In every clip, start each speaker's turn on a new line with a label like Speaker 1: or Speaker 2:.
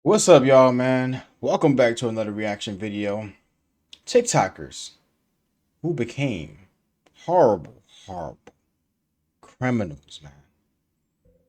Speaker 1: What's up, y'all, man? Welcome back to another reaction video. TikTokers who became horrible, horrible criminals, man.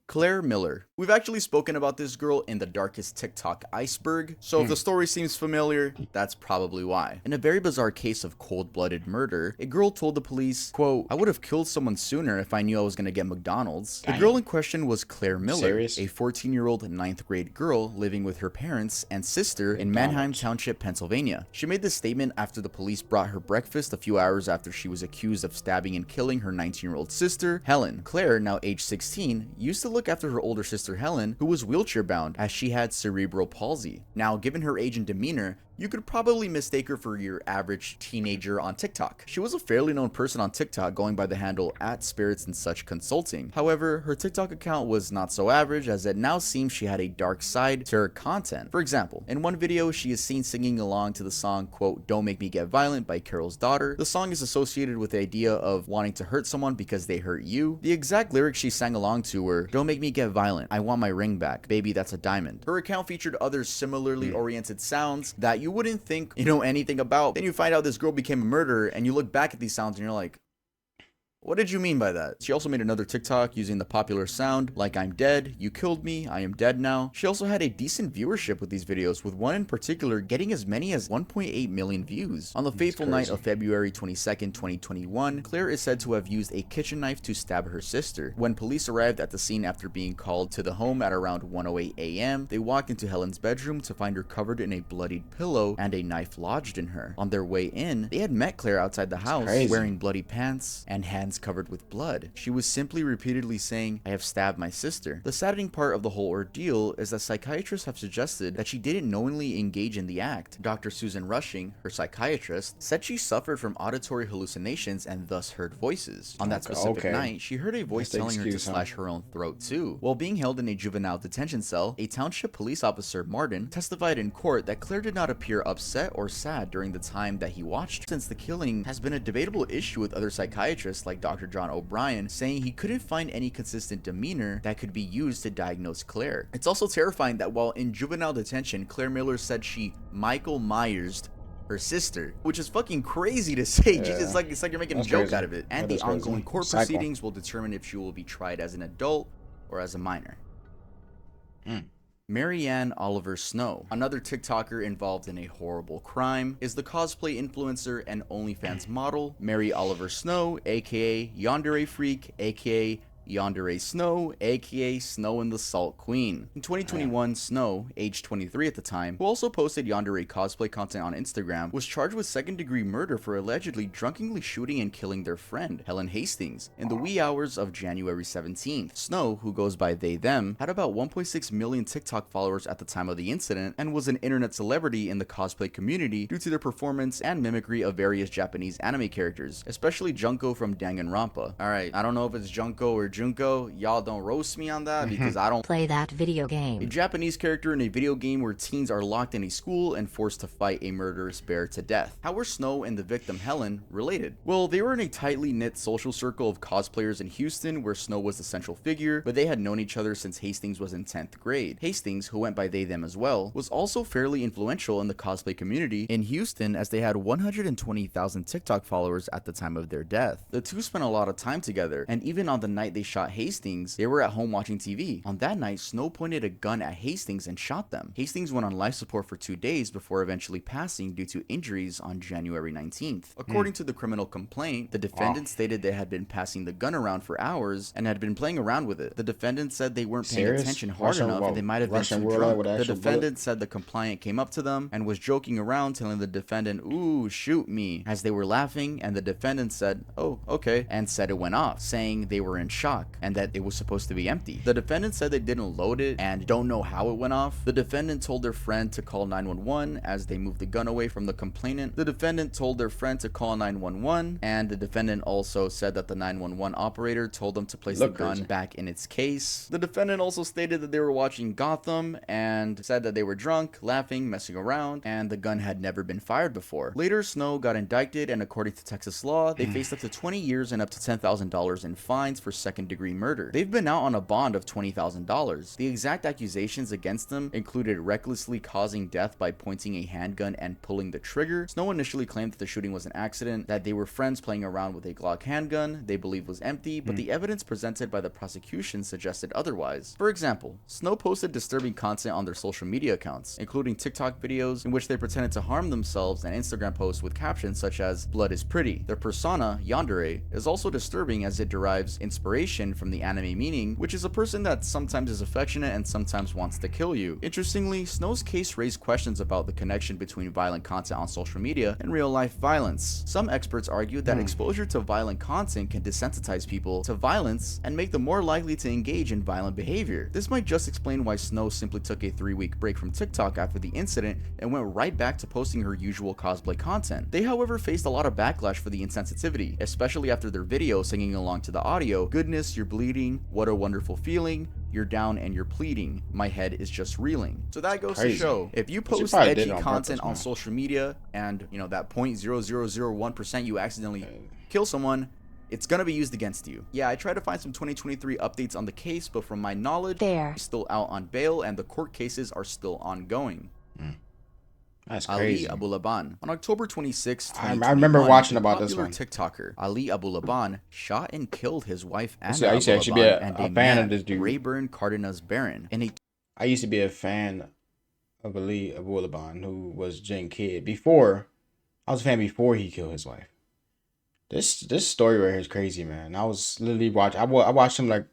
Speaker 2: Claire Miller. We've actually spoken about this girl in the darkest TikTok iceberg, so if the story seems familiar, that's probably why. In a very bizarre case of cold-blooded murder, a girl told the police, quote, "I would have killed someone sooner if I knew I was gonna get McDonald's." The girl in question was Claire Miller,
Speaker 1: Serious?
Speaker 2: a 14-year-old ninth grade girl living with her parents and sister in Manheim Township, Pennsylvania. She made this statement after the police brought her breakfast a few hours after she was accused of stabbing and killing her 19-year-old sister, Helen. Claire, now age 16, used to look after her older sister Helen, who was wheelchair bound as she had cerebral palsy. Now, given her age and demeanor, you could probably mistake her for your average teenager on TikTok. She was a fairly known person on TikTok, going by the handle @spirits and such consulting. However, her TikTok account was not so average, as it now seems she had a dark side to her content. For example, in one video, she is seen singing along to the song, quote, "Don't Make Me Get Violent" by Carol's Daughter. The song is associated with the idea of wanting to hurt someone because they hurt you. The exact lyrics she sang along to were, "Don't make me get violent, I want my ring back, baby that's a diamond." Her account featured other similarly oriented sounds that you wouldn't think you know anything about. Then you find out this girl became a murderer, and you look back at these sounds and you're like, what did you mean by that? She also made another TikTok using the popular sound, like "I'm dead, you killed me, I am dead now." She also had a decent viewership with these videos, with one in particular getting as many as 1.8 million views. On the fateful night of February 22nd, 2021, Claire is said to have used a kitchen knife to stab her sister. When police arrived at the scene after being called to the home at around 1:08 a.m., they walked into Helen's bedroom to find her covered in a bloodied pillow and a knife lodged in her. On their way in, they had met Claire outside the house, wearing bloody pants and hands covered with blood. She was simply repeatedly saying, "I have stabbed my sister." The saddening part of the whole ordeal is that psychiatrists have suggested that she didn't knowingly engage in the act. Dr. Susan Rushing, her psychiatrist, said she suffered from auditory hallucinations and thus heard voices. On that specific night, she heard a voice telling her to slash her own throat too. While being held in a juvenile detention cell, a township police officer, Martin, testified in court that Claire did not appear upset or sad during the time that he watched, since the killing has been a debatable issue with other psychiatrists like Dr. John O'Brien, saying he couldn't find any consistent demeanor that could be used to diagnose Claire. It's also terrifying that while in juvenile detention, Claire Miller said she Michael Myers'd her sister, which is fucking crazy to say.
Speaker 1: Yeah.
Speaker 2: Jesus, it's like you're making a joke out of it. And the ongoing court proceedings will determine if she will be tried as an adult or as a minor. Marianne Oliver Snow, another TikToker involved in a horrible crime, is the cosplay influencer and OnlyFans model Mary Oliver Snow, aka Yandere Freak, aka Yandere Snow, aka Snow and the Salt Queen. In 2021, Snow, age 23 at the time, who also posted Yandere cosplay content on Instagram, was charged with second-degree murder for allegedly drunkenly shooting and killing their friend, Helen Hastings, in the wee hours of January 17th. Snow, who goes by they/them, had about 1.6 million TikTok followers at the time of the incident and was an internet celebrity in the cosplay community due to their performance and mimicry of various Japanese anime characters, especially Junko from Danganronpa. Alright, I don't know if it's Junko or Junko, y'all don't roast me on that because I don't
Speaker 3: play that video game.
Speaker 2: A Japanese character in a video game where teens are locked in a school and forced to fight a murderous bear to death. How were Snow and the victim Helen related? Well, they were in a tightly knit social circle of cosplayers in Houston where Snow was the central figure, but they had known each other since Hastings was in 10th grade. Hastings, who went by they/them as well, was also fairly influential in the cosplay community in Houston, as they had 120,000 TikTok followers at the time of their death. The two spent a lot of time together, and even on the night they shot Hastings, they were at home watching TV. On that night, Snow pointed a gun at Hastings and shot them. Hastings went on life support for 2 days before eventually passing due to injuries on January 19th. According to the criminal complaint, the defendant stated they had been passing the gun around for hours and had been playing around with it. The defendant said they weren't paying attention hard enough and they might have been too drunk. The defendant said the compliant came up to them and was joking around, telling the defendant, "Ooh, shoot me," as they were laughing, and the defendant said, "Oh, okay," and said it went off, saying they were in shock and that it was supposed to be empty. The defendant said they didn't load it and don't know how it went off. The defendant told their friend to call 911 as they moved the gun away from the complainant. The defendant told their friend to call 911, and the defendant also said that the 911 operator told them to place the gun back in its case. The defendant also stated that they were watching Gotham and said that they were drunk, laughing, messing around, and the gun had never been fired before. Later, Snow got indicted, and according to Texas law, they faced up to 20 years and up to $10,000 in fines for second second-degree murder. They've been out on a bond of $20,000. The exact accusations against them included recklessly causing death by pointing a handgun and pulling the trigger. Snow initially claimed that the shooting was an accident, that they were friends playing around with a Glock handgun they believed was empty, but the evidence presented by the prosecution suggested otherwise. For example, Snow posted disturbing content on their social media accounts, including TikTok videos in which they pretended to harm themselves and Instagram posts with captions such as "blood is pretty." Their persona, yandere, is also disturbing as it derives inspiration from the anime meaning, which is a person that sometimes is affectionate and sometimes wants to kill you. Interestingly, Snow's case raised questions about the connection between violent content on social media and real-life violence. Some experts argue that exposure to violent content can desensitize people to violence and make them more likely to engage in violent behavior. This might just explain why Snow simply took a 3-week break from TikTok after the incident and went right back to posting her usual cosplay content. They, however, faced a lot of backlash for the insensitivity, especially after their video singing along to the audio, "Goodness, you're bleeding, what a wonderful feeling, you're down and you're pleading, my head is just reeling." So that goes to show, if you post edgy content on social media and, you know, that 0.0001% you accidentally kill someone, it's gonna be used against you. Yeah, I tried to find some 2023 updates on the case, but from my knowledge, he's still out on bail and the court cases are still ongoing.
Speaker 1: That's crazy.
Speaker 2: Ali Abulaban. On October 26,
Speaker 1: I remember watching about this
Speaker 2: popular
Speaker 1: one.
Speaker 2: TikToker Ali Abulaban shot and killed his wife Anna
Speaker 1: I used to actually be
Speaker 2: Abulaban and
Speaker 1: a
Speaker 2: a
Speaker 1: fan
Speaker 2: man,
Speaker 1: of this dude.
Speaker 2: Rayburn Cardenas Barron, in a
Speaker 1: I used to be a fan of Ali Abulaban, who was Jin Kid. Before, I was a fan before he killed his wife. This story right here is crazy, man. I was literally watching. I watched him like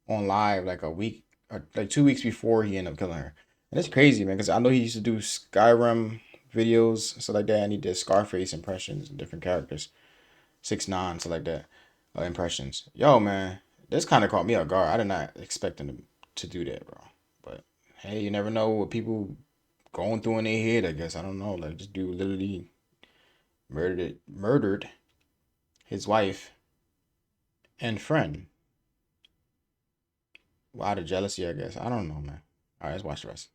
Speaker 1: on live like a week, or like 2 weeks before he ended up killing her. And it's crazy, man, because I know he used to do Skyrim videos, stuff like that, and he did Scarface impressions and different characters, 6ix9ine, stuff like that, impressions. Yo, man, this kind of caught me off guard. I did not expect him to do that, bro. But hey, you never know what people going through in their head. I guess I don't know. Like, this dude literally murdered his wife and friend. Well, out of jealousy, I guess. I don't know, man. All right, let's watch the rest.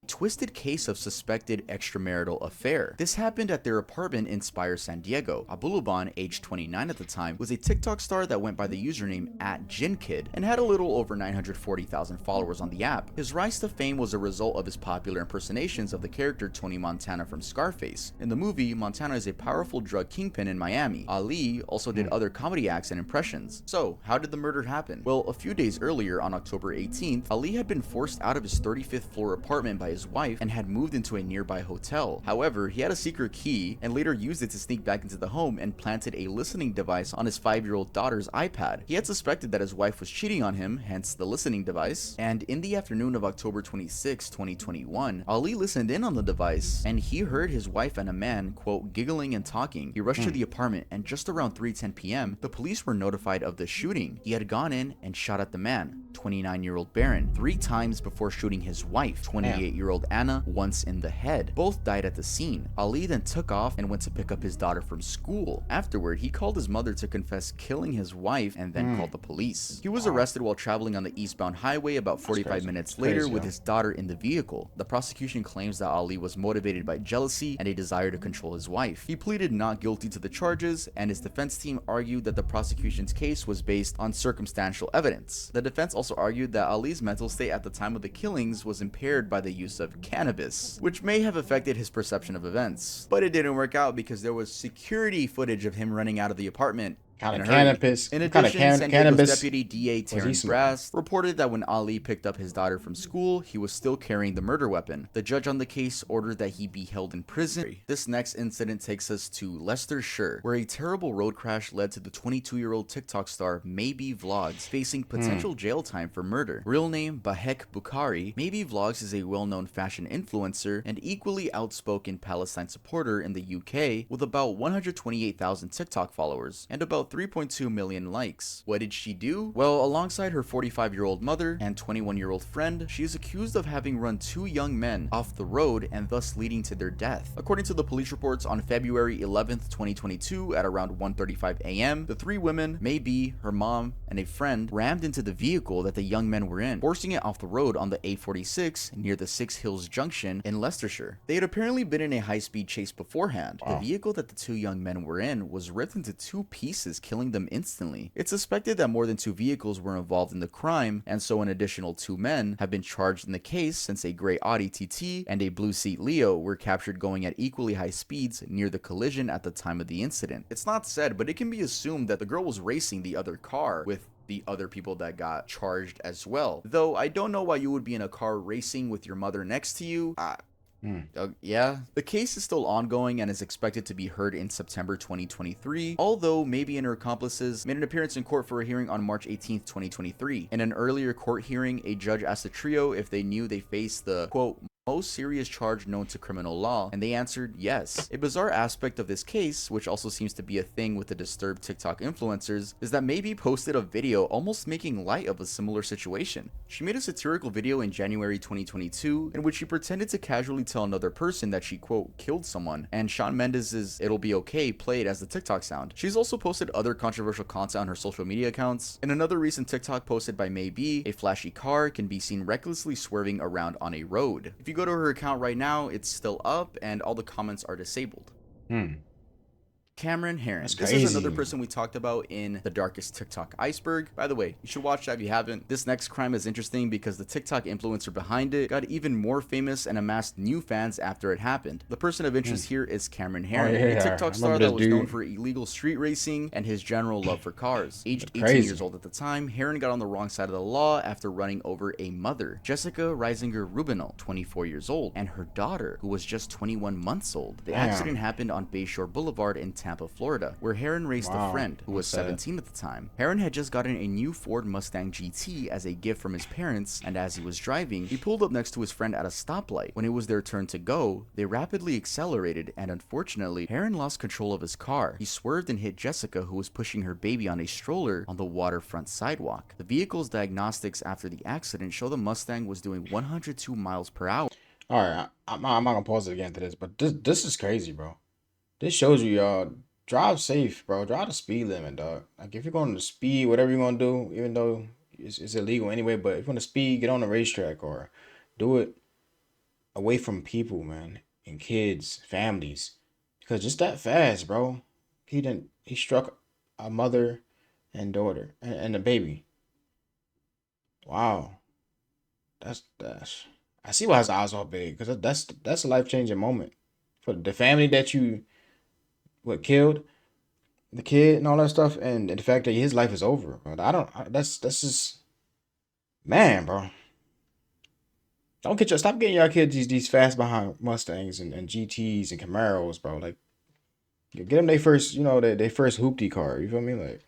Speaker 2: twisted case of suspected extramarital affair. This happened at their apartment in Spire, San Diego. Abulaban, aged 29 at the time, was a TikTok star that went by the username @JinKid and had a little over 940,000 followers on the app. His rise to fame was a result of his popular impersonations of the character Tony Montana from Scarface. In the movie, Montana is a powerful drug kingpin in Miami. Ali also did other comedy acts and impressions. So, how did the murder happen? Well, a few days earlier, on October 18th, Ali had been forced out of his 35th floor apartment by his wife and had moved into a nearby hotel. However, he had a secret key and later used it to sneak back into the home and planted a listening device on his 5-year-old daughter's iPad. He had suspected that his wife was cheating on him, hence the listening device, and in the afternoon of October 26, 2021, Ali listened in on the device and he heard his wife and a man, quote, giggling and talking. He rushed to the apartment and just around 3:10 p.m., the police were notified of the shooting. He had gone in and shot at the man, 29-year-old Barron, 3 times before shooting his wife, 28-year-old Anna, once in the head. Both died at the scene. Ali then took off and went to pick up his daughter from school. Afterward, he called his mother to confess killing his wife and then called the police. He was arrested while traveling on the eastbound highway about 45 minutes later with his daughter in the vehicle. The prosecution claims that Ali was motivated by jealousy and a desire to control his wife. He pleaded not guilty to the charges, and his defense team argued that the prosecution's case was based on circumstantial evidence. The defense also argued that Ali's mental state at the time of the killings was impaired by the use of cannabis, which may have affected his perception of events. But it didn't work out because there was security footage of him running out of the apartment.
Speaker 1: Kind of cannabis.
Speaker 2: In addition, San Diego's Deputy DA
Speaker 1: Was he
Speaker 2: Terrence
Speaker 1: smoking?
Speaker 2: Brass reported that when Ali picked up his daughter from school, he was still carrying the murder weapon. The judge on the case ordered that he be held in prison. This next incident takes us to Leicestershire, where a terrible road crash led to the 22-year-old TikTok star Maybe Vlogs facing potential jail time for murder. Real name Bahek Bukhari, Maybe Vlogs is a well-known fashion influencer and equally outspoken Palestine supporter in the UK with about 128,000 TikTok followers and about 3.2 million likes. What did she do? Well, alongside her 45-year-old mother and 21-year-old friend, she is accused of having run 2 young men off the road and thus leading to their death. According to the police reports, on February 11th, 2022, at around 1:35 a.m., the 3 women, Maybe, her mom, and a friend, rammed into the vehicle that the young men were in, forcing it off the road on the A46 near the 6 Hills Junction in Leicestershire. They had apparently been in a high-speed chase beforehand. The vehicle that the 2 young men were in was ripped into 2 pieces witnesses, killing them instantly. It's suspected that more than 2 vehicles were involved in the crime, and so an additional 2 men have been charged in the case since a gray Audi TT and a blue Seat Leo were captured going at equally high speeds near the collision at the time of the incident. It's not said, but it can be assumed that the girl was racing the other car with the other people that got charged as well. Though I don't know why you would be in a car racing with your mother next to you. Yeah. The case is still ongoing and is expected to be heard in September 2023, although Maybe and her accomplices made an appearance in court for a hearing on March 18th, 2023. In an earlier court hearing, a judge asked the trio if they knew they faced the, quote, most serious charge known to criminal law, and they answered yes. A bizarre aspect of this case, which also seems to be a thing with the disturbed TikTok influencers, is that Maybe posted a video almost making light of a similar situation. She made a satirical video in January 2022 in which she pretended to casually tell another person that she, quote, killed someone, and Shawn Mendes' It'll Be Okay played as the TikTok sound. She's also posted other controversial content on her social media accounts. In another recent TikTok posted by Maybe, a flashy car can be seen recklessly swerving around on a road. If you go to her account right now, it's still up and all the comments are disabled. Cameron Herron.
Speaker 1: That's
Speaker 2: This
Speaker 1: crazy.
Speaker 2: is another person we talked about in The Darkest TikTok Iceberg. By the way, you should watch that if you haven't. This next crime is interesting because the TikTok influencer behind it got even more famous and amassed new fans after it happened. The person of interest here is Cameron Herron, a TikTok star that was known for illegal street racing and his general love for cars. Aged 18 years old at the time, Herron got on the wrong side of the law after running over a mother, Jessica Reisinger Rubinal, 24 years old, and her daughter, who was just 21 months old. The accident happened on Bayshore Boulevard in Tampa, Florida, where Herron raced a friend who was 17 at the time. Herron had just gotten a new Ford Mustang GT as a gift from his parents, and as he was driving, he pulled up next to his friend at a stoplight. When it was their turn to go, they rapidly accelerated, and unfortunately, Herron lost control of his car. He swerved and hit Jessica, who was pushing her baby on a stroller on the waterfront sidewalk. The vehicle's diagnostics after the accident show the Mustang was doing 102 miles per hour.
Speaker 1: All right, I'm not gonna pause it again to this, but this is crazy, bro. This shows you, y'all, drive safe, bro. Drive the speed limit, dog. Like if you're going to speed, whatever you're gonna do, even though it's illegal anyway, but if you're gonna speed, get on the racetrack or do it away from people, man, and kids, families, because just that fast, bro. He struck a mother and daughter and a baby. Wow, that's. I see why his eyes are big because that's a life changing moment for the family that you what killed the kid and all that stuff, and the fact that his life is over. But that's just man, bro. Stop getting y'all kids these fast behind Mustangs and GTs and Camaros, bro. Like get them they first, they first hoopty car. You feel me? Like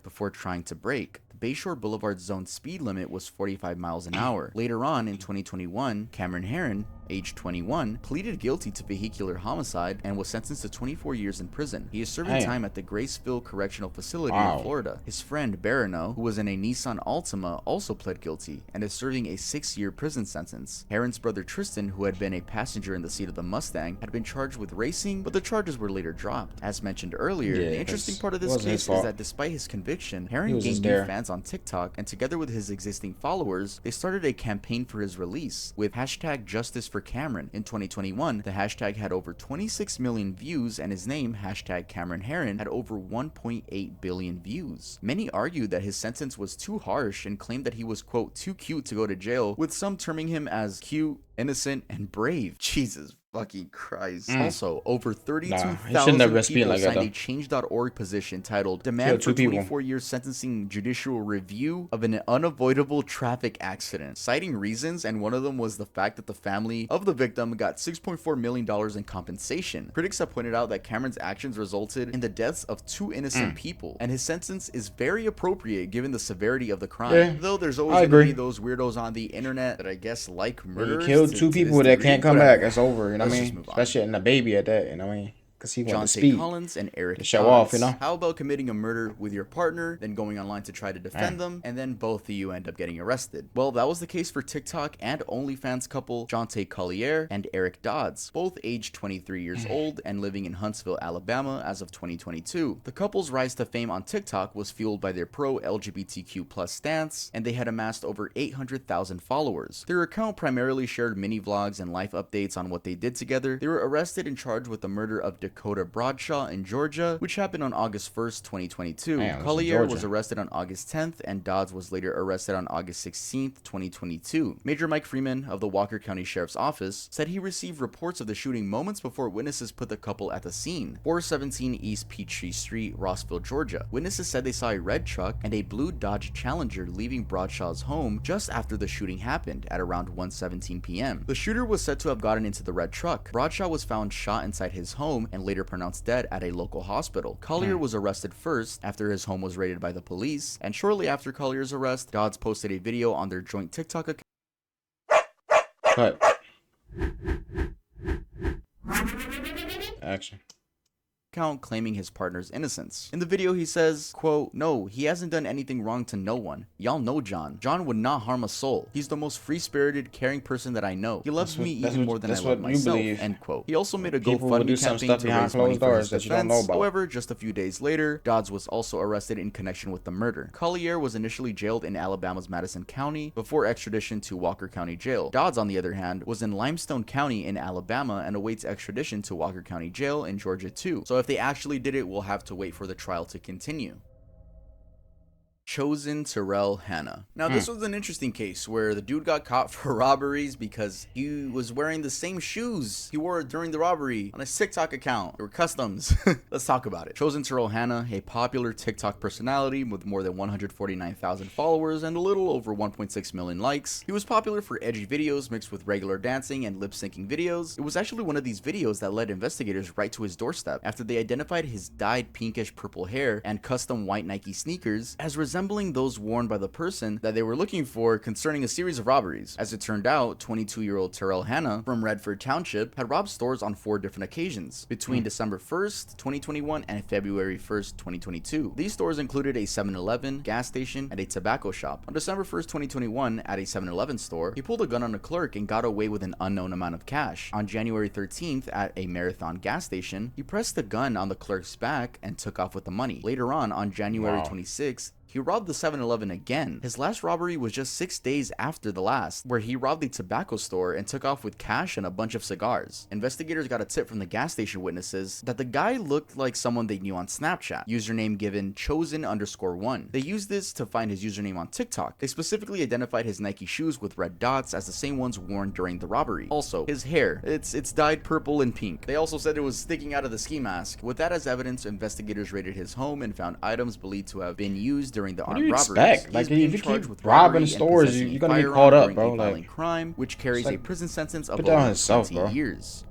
Speaker 2: Before trying to brake. The Bayshore Boulevard zone speed limit was 45 miles an hour. Later on in 2021, Cameron Herron, age 21, pleaded guilty to vehicular homicide and was sentenced to 24 years in prison. He is serving time at the Graceville Correctional Facility in Florida. His friend Barano, who was in a Nissan Altima, also pled guilty and is serving a 6-year prison sentence. Herron's brother Tristan, who had been a passenger in the seat of the Mustang, had been charged with racing, but the charges were later dropped. As mentioned earlier, the interesting part of this case is that despite his conviction, Herron gained new fans on TikTok, and together with his existing followers, they started a campaign for his release with hashtag Justice for Cameron. In 2021, the hashtag had over 26 million views, and his name, hashtag Cameron Herron, had over 1.8 billion views. Many argued that his sentence was too harsh and claimed that he was, quote, too cute to go to jail, with some terming him as cute, innocent, and brave. Jesus fucking Christ. Also, over 32,000 people signed a change.org petition titled Demand for 24 years sentencing judicial review of an unavoidable traffic accident, citing reasons, and one of them was the fact that the family of the victim got $6.4 million in compensation. Critics have pointed out that Cameron's actions resulted in the deaths of 2 innocent people, and his sentence is very appropriate given the severity of the crime. Though there's always going to be those weirdos on the internet that I guess like murderers.
Speaker 1: He killed 2 people that can't come back. It's over, you know what I mean? Especially in the baby at that, you know what I mean? Because he wanted to speed.
Speaker 2: Collins and Eric
Speaker 1: to show off, you know?
Speaker 2: How about committing a murder with your partner, then going online to try to defend them, and then both of you end up getting arrested? Well, that was the case for TikTok and OnlyFans couple Jonte Collier and Eric Dodds, both aged 23 years old and living in Huntsville, Alabama as of 2022. The couple's rise to fame on TikTok was fueled by their pro-LGBTQ+ stance, and they had amassed over 800,000 followers. Their account primarily shared mini vlogs and life updates on what they did together. They were arrested and charged with the murder of Dakota Bradshaw in Georgia, which happened on August 1st, 2022.
Speaker 1: Damn,
Speaker 2: Collier was arrested on August 10th, and Dodds was later arrested on August 16th, 2022. Major Mike Freeman of the Walker County Sheriff's Office said he received reports of the shooting moments before witnesses put the couple at the scene. 417 East Peachtree Street, Rossville, Georgia. Witnesses said they saw a red truck and a blue Dodge Challenger leaving Bradshaw's home just after the shooting happened at around 1:17 p.m. The shooter was said to have gotten into the red truck. Bradshaw was found shot inside his home and later pronounced dead at a local hospital. Collier was arrested first after his home was raided by the police, and shortly after Collier's arrest, Dodds posted a video on their joint TikTok account.
Speaker 1: Cut. Action.
Speaker 2: Claiming his partner's innocence. In the video, he says, quote, "No, he hasn't done anything wrong to no one. Y'all know John. John would not harm a soul. He's the most free-spirited, caring person that I know. He loves me even more than I love myself." End quote. He also made a GoFundMe campaign to raise money for his defense. However, just a few days later, Dodds was also arrested in connection with the murder. Collier was initially jailed in Alabama's Madison County before extradition to Walker County Jail. Dodds, on the other hand, was in Limestone County in Alabama and awaits extradition to Walker County Jail in Georgia too. So if they actually did it, we'll have to wait for the trial to continue. Chosen Terrell Hanna. Now, this was an interesting case where the dude got caught for robberies because he was wearing the same shoes he wore during the robbery on his TikTok account. They were customs. Let's talk about it. Chosen Terrell Hanna, a popular TikTok personality with more than 149,000 followers and a little over 1.6 million likes. He was popular for edgy videos mixed with regular dancing and lip-syncing videos. It was actually one of these videos that led investigators right to his doorstep after they identified his dyed pinkish purple hair and custom white Nike sneakers as resembling those worn by the person that they were looking for concerning a series of robberies. As it turned out, 22-year-old Terrell Hanna from Redford Township had robbed stores on 4 different occasions between December 1st, 2021 and February 1st, 2022. These stores included a 7-Eleven, gas station, and a tobacco shop. On December 1st, 2021, at a 7-Eleven store, he pulled a gun on a clerk and got away with an unknown amount of cash. On January 13th, at a Marathon gas station, he pressed the gun on the clerk's back and took off with the money. Later on January 26th, he robbed the 7-Eleven again. His last robbery was just 6 days after the last, where he robbed a tobacco store and took off with cash and a bunch of cigars. Investigators got a tip from the gas station witnesses that the guy looked like someone they knew on Snapchat. Username given chosen_1. They used this to find his username on TikTok. They specifically identified his Nike shoes with red dots as the same ones worn during the robbery. Also, his hair. It's dyed purple and pink. They also said it was sticking out of the ski mask. With that as evidence, investigators raided his home and found items believed to have been used during the armed robberies.
Speaker 1: Like, if you keep robbing stores, you're gonna be caught up, bro. Like,
Speaker 2: crime, which carries a prison sentence of over 20 years.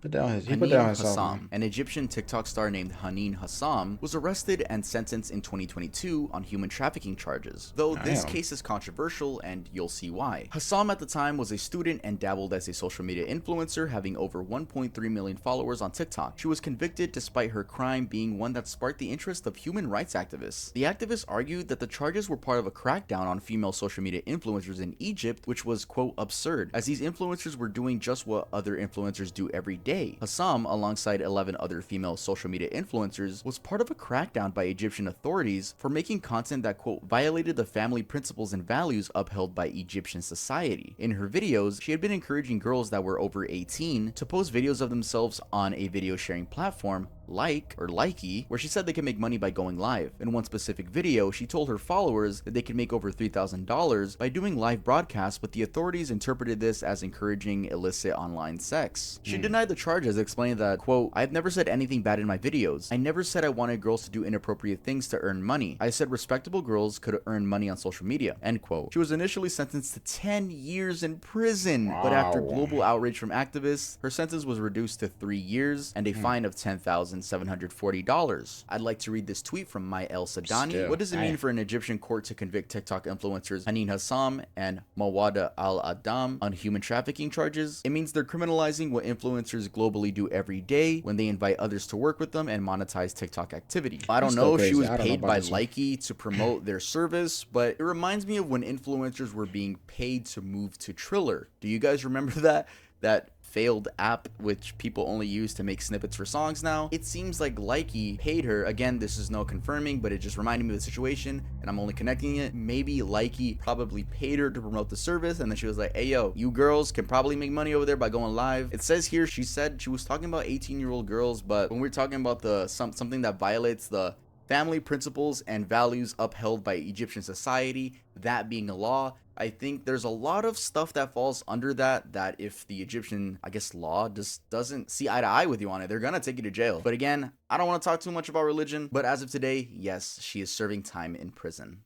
Speaker 1: He put down himself.
Speaker 2: Hassam, an Egyptian TikTok star named Haneen Hassam, was arrested and sentenced in 2022 on human trafficking charges. Though this case is controversial, and you'll see why. Hassam at the time was a student and dabbled as a social media influencer, having over 1.3 million followers on TikTok. She was convicted despite her crime being one that sparked the interest of human rights activists. The activists argued that the charges were part of a crackdown on female social media influencers in Egypt, which was, quote, absurd, as these influencers were doing just what other influencers do every day. Hassam, alongside 11 other female social media influencers, was part of a crackdown by Egyptian authorities for making content that, quote, violated the family principles and values upheld by Egyptian society. In her videos, she had been encouraging girls that were over 18 to post videos of themselves on a video sharing platform Likey, where she said they can make money by going live. In one specific video, she told her followers that they could make over $3,000 by doing live broadcasts, but the authorities interpreted this as encouraging illicit online sex. She denied the charges, explaining that, quote, "I've never said anything bad in my videos. I never said I wanted girls to do inappropriate things to earn money. I said respectable girls could earn money on social media," end quote. She was initially sentenced to 10 years in prison, but after global outrage from activists, her sentence was reduced to 3 years and a fine of $10,740. I'd like to read this tweet from My El Sadani. What does it mean for an Egyptian court to convict TikTok influencers Haneen Hassam and Mawada Al-Adam on human trafficking charges? It means they're criminalizing what influencers globally do every day when they invite others to work with them and monetize TikTok activity. I don't know if she was paid by Likey to promote their service, but it reminds me of when influencers were being paid to move to Triller. Do you guys remember that? that failed app which people only use to make snippets for songs now. It seems like Likey paid her. Again, this is no confirming, but it just reminded me of the situation and I'm only connecting it. Maybe Likey probably paid her to promote the service, and then she was like, hey yo, you girls can probably make money over there by going live. It says here she said she was talking about 18-year-old girls, but when we're talking about the something that violates the family principles and values upheld by Egyptian society, that being a law, I think there's a lot of stuff that falls under that if the Egyptian, I guess, law just doesn't see eye to eye with you on it, they're gonna take you to jail. But again, I don't want to talk too much about religion, but as of today, yes, she is serving time in prison.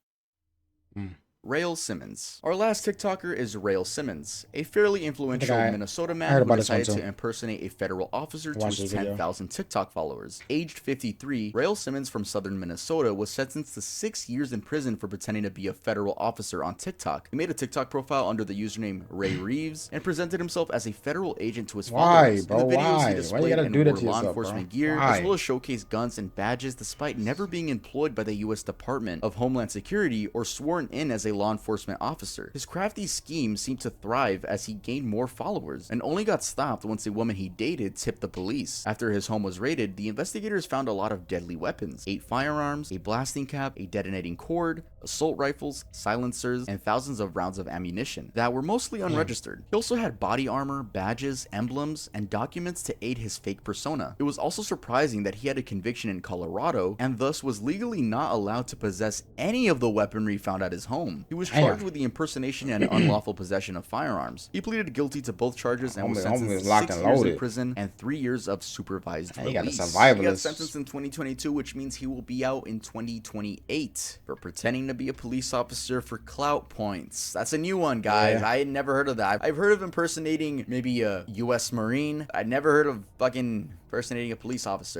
Speaker 1: Mm.
Speaker 2: Rail Simmons. Our last TikToker is Rail Simmons, a fairly influential Minnesota
Speaker 1: I
Speaker 2: man
Speaker 1: heard
Speaker 2: who
Speaker 1: about this one
Speaker 2: decided to
Speaker 1: too.
Speaker 2: impersonate a federal officer to
Speaker 1: Watch
Speaker 2: his
Speaker 1: this video.
Speaker 2: 10,000 TikTok followers. Aged 53, Rail Simmons from southern Minnesota was sentenced to 6 years in prison for pretending to be a federal officer on TikTok. He made a TikTok profile under the username Ray Reeves and presented himself as a federal agent to his followers.
Speaker 1: Bro?
Speaker 2: In the videos,
Speaker 1: Why?
Speaker 2: he
Speaker 1: Why you
Speaker 2: displayed
Speaker 1: gotta
Speaker 2: and
Speaker 1: do that
Speaker 2: wore
Speaker 1: to
Speaker 2: law
Speaker 1: yourself, bro?
Speaker 2: enforcement gear,
Speaker 1: Why?
Speaker 2: as well as showcased guns and badges despite never being employed by the U.S. Department of Homeland Security or sworn in as a law enforcement officer. His crafty scheme seemed to thrive as he gained more followers, and only got stopped once a woman he dated tipped the police. After his home was raided, the investigators found a lot of deadly weapons: 8 firearms, a blasting cap, a detonating cord, assault rifles, silencers, and thousands of rounds of ammunition that were mostly unregistered. He also had body armor, badges, emblems, and documents to aid his fake persona. It was also surprising that he had a conviction in Colorado and thus was legally not allowed to possess any of the weaponry found at his home. He was charged with the impersonation and unlawful possession of firearms. He pleaded guilty to both charges and was sentenced to 6 years in prison and 3 years of supervised release. He got sentenced in 2022, which means he will be out in 2028 for pretending to be a police officer for clout points. That's a new one, guys. I had never heard of that. I've heard of impersonating maybe a U.S. Marine. I'd never heard of fucking impersonating a police officer.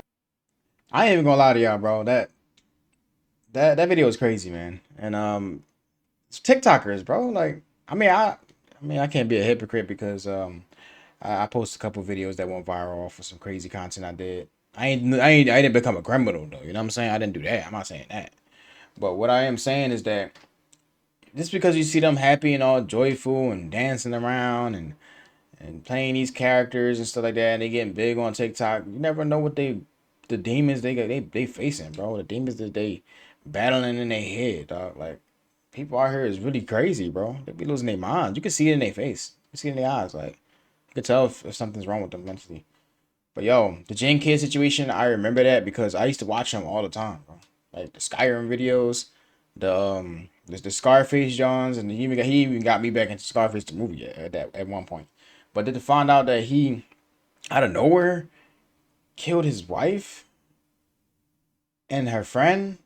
Speaker 1: I ain't even gonna lie to y'all, bro. That video is crazy, man. And it's TikTokers, bro. Like, I can't be a hypocrite because I posted a couple videos that went viral for some crazy content I did. I didn't become a criminal though. You know what I'm saying? I didn't do that. I'm not saying that. But what I am saying is that just because you see them happy and all joyful and dancing around and playing these characters and stuff like that, and they getting big on TikTok, you never know what the demons they facing, bro. The demons that they battling in their head, dog. Like, people out here is really crazy, bro. They be losing their minds. You can see it in their face. You see it in their eyes. Like, you can tell if something's wrong with them mentally. But yo, the Jane Kidd situation, I remember that because I used to watch him all the time, bro. Like the Skyrim videos, the Scarface Johns, and he even got me back into Scarface the movie at one point. But then to find out that he out of nowhere killed his wife and her friend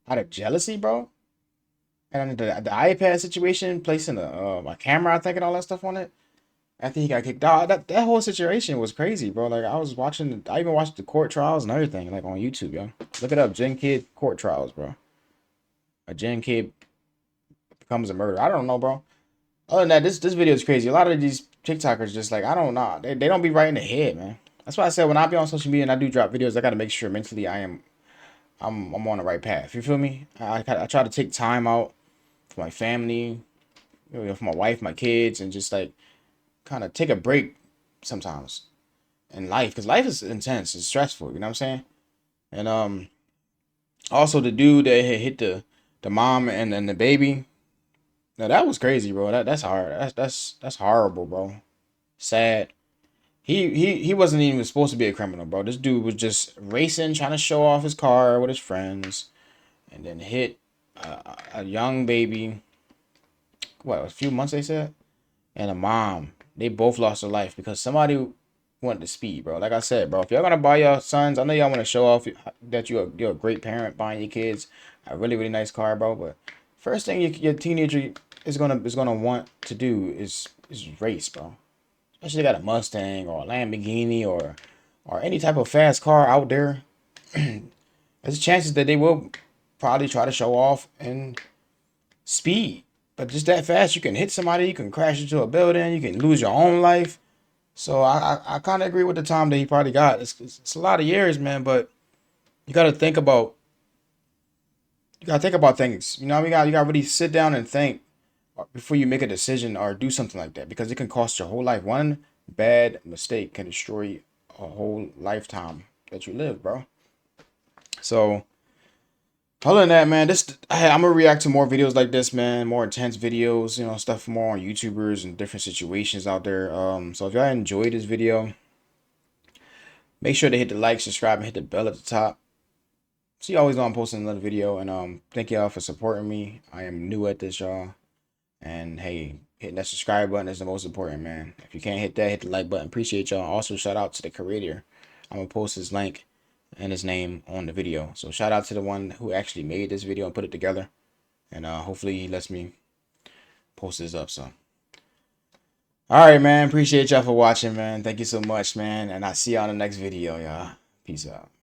Speaker 1: out of jealousy, bro. And the iPad situation, placing a camera, I think, and all that stuff on it. After he got kicked out, that whole situation was crazy, bro. Like, I even watched the court trials and everything, like on YouTube, yo. Look it up, Jen Kidd court trials, bro. A Jen Kidd becomes a murderer. I don't know, bro. Other than that, this video is crazy. A lot of these TikTokers just like, I don't know, they don't be right in the head, man. That's why I said when I be on social media and I do drop videos, I gotta make sure mentally I'm on the right path. You feel me? I try to take time out for my family, for my wife, my kids, and just like kind of take a break sometimes in life, because life is intense, it's stressful, you know what I'm saying? And also the dude that had hit the mom and the baby. Now that was crazy, bro. That's hard. That's horrible, bro. Sad. He wasn't even supposed to be a criminal, bro. This dude was just racing, trying to show off his car with his friends, and then hit a young baby. What, a few months they said, and a mom. They both lost their life because somebody wanted to speed, bro. Like I said, bro, if y'all gonna buy your sons, I know y'all want to show off that you're a great parent buying your kids a really nice car, bro. But first thing your teenager is gonna want to do is race, bro. Especially got a Mustang or a Lamborghini or any type of fast car out there. There's chances that they will probably try to show off and speed. But just that fast, you can hit somebody, you can crash into a building, you can lose your own life. So I kind of agree with the time that he probably got. It's a lot of years, man. But you got to think about things. You know, you got to really sit down and think before you make a decision or do something like that, because it can cost your whole life. One bad mistake can destroy a whole lifetime that you live, bro. So other than that, man, I'm gonna react to more videos like this, man. More intense videos, you know, stuff more on YouTubers and different situations out there. So if y'all enjoyed this video, make sure to hit the like, subscribe, and hit the bell at the top. So you always know I'm posting another video, and thank y'all for supporting me. I am new at this, y'all. And hey, hitting that subscribe button is the most important, man. If you can't hit that, hit the like button. Appreciate y'all. Also, shout out to the creator. I'm gonna post his link and his name on the video. So shout out to the one who actually made this video and put it together. And hopefully he lets me post this up. So all right, man. Appreciate y'all for watching, man. Thank you so much, man. And I'll see y'all in the next video, y'all. Peace out.